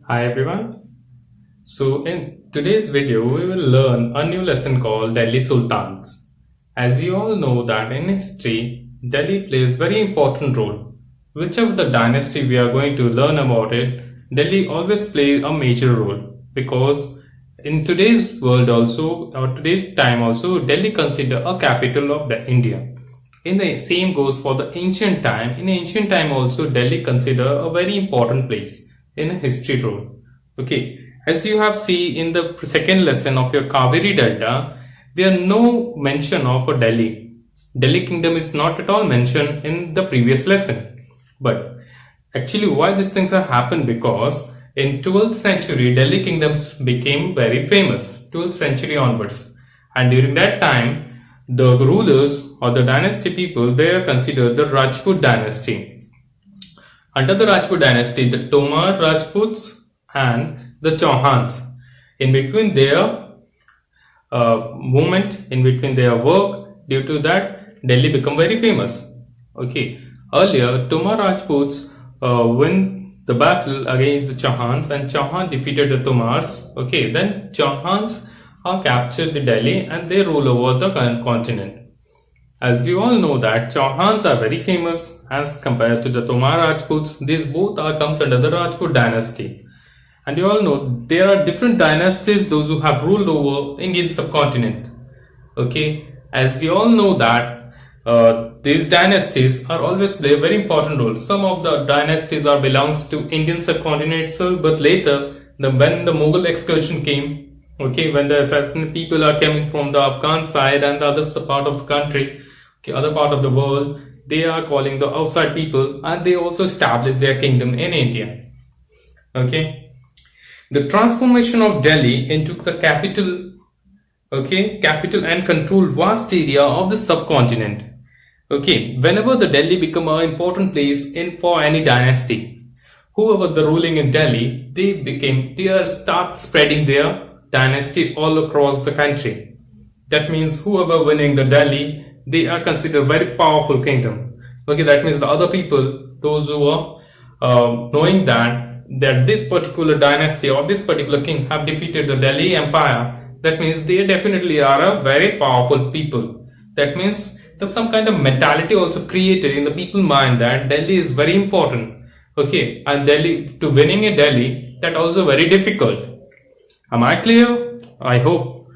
Hi everyone. So in today's video we will learn a new lesson called Delhi Sultans. As you all know that in history Delhi plays very important role. Whichever the dynasty we are going to learn about it, Delhi always plays a major role because in today's world also or today's time also Delhi considered a capital of the India. In the same goes for the ancient time. In ancient time also Delhi considered a very important place in a history role. Okay, as you have seen in the second lesson of your Kaveri Delta, there are no mention of a Delhi. Delhi kingdom is not at all mentioned in the previous lesson. But actually why these things have happened, because in 12th century Delhi kingdoms became very famous, 12th century onwards. And during that time, the rulers or the dynasty people, they are considered the Rajput dynasty. Under the Rajput dynasty, the Tomar Rajputs and the Chauhans, in between their movement, in between their work, due to that Delhi become very famous. Okay, earlier Tomar Rajputs win the battle against the Chauhans and Chauhan defeated the Tomars. Okay, then Chauhans captured the Delhi and they rule over the continent. As you all know that Chauhans are very famous as compared to the Tomar Rajputs. These both comes under the Rajput dynasty. And you all know there are different dynasties, those who have ruled over Indian subcontinent. Okay, as we all know that these dynasties are always play a very important role. Some of the dynasties are belongs to Indian subcontinent itself, but later when the Mughal excursion came, okay, when the assassinate people are coming from the Afghan side and the other part of the country, okay, other part of the world, they are calling the outside people and they also established their kingdom in India. Okay. The transformation of Delhi into the capital, okay, capital and control vast area of the subcontinent. Okay, whenever the Delhi become an important place in for any dynasty, whoever the ruling in Delhi, they start spreading their dynasty all across the country. That means whoever winning the Delhi, they are considered very powerful kingdom. Okay, that means the other people, those who are knowing that this particular dynasty or this particular king have defeated the Delhi Empire, that means they definitely are a very powerful people. That means that some kind of mentality also created in the people's mind that Delhi is very important. Okay, and Delhi, to winning in Delhi, that also very difficult. Am I clear? I hope.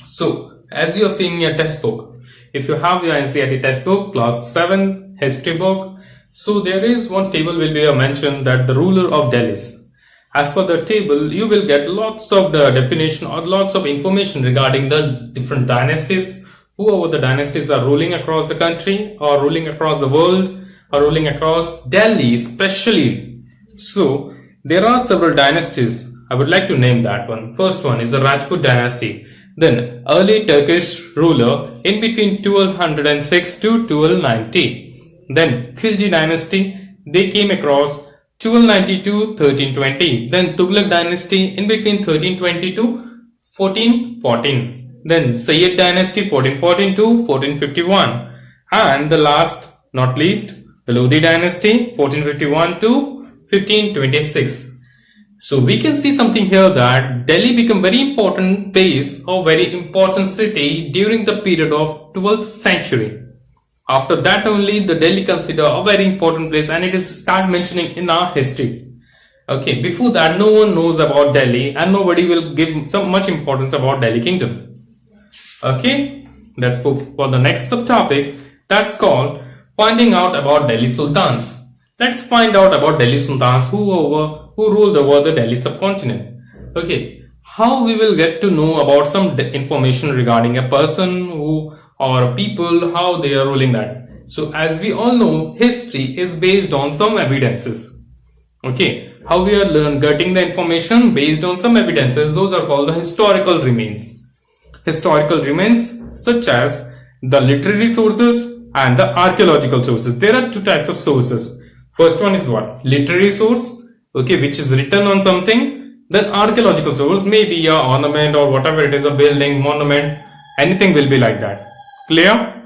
So, as you are seeing your textbook, if you have your NCERT textbook, class 7 history book, so there is one table will be mentioned that the ruler of Delhi. As per the table, you will get lots of the definition or lots of information regarding the different dynasties, whoever the dynasties are ruling across the country or ruling across the world or ruling across Delhi especially. So, there are several dynasties. I would like to name that one. First one is the Rajput dynasty. Then early Turkish ruler in between 1206 to 1290. Then Khilji dynasty, they came across 1290 to 1320. Then Tughlaq dynasty in between 1320 to 1414. Then Sayyid dynasty 1414 to 1451. And the last not least, the Lodi dynasty 1451 to 1526. So we can see something here that Delhi became very important place or very important city during the period of 12th century. After that only the Delhi considered a very important place and it is start mentioning in our history. Okay, before that no one knows about Delhi and nobody will give so much importance about Delhi kingdom. Okay, let's move for the next subtopic, that's called finding out about Delhi Sultans. Let's find out about Delhi Sultans who ruled over the Delhi subcontinent. Okay, how we will get to know about some information regarding a person who or people, how they are ruling that. So as we all know, history is based on some evidences. Okay, how we are getting the information based on some evidences, those are called the historical remains. Historical remains such as the literary sources and the archaeological sources. There are two types of sources. First one is what? Literary source, okay, which is written on something. Then archaeological source, maybe a ornament or whatever it is, a building, monument, anything will be like that. Clear?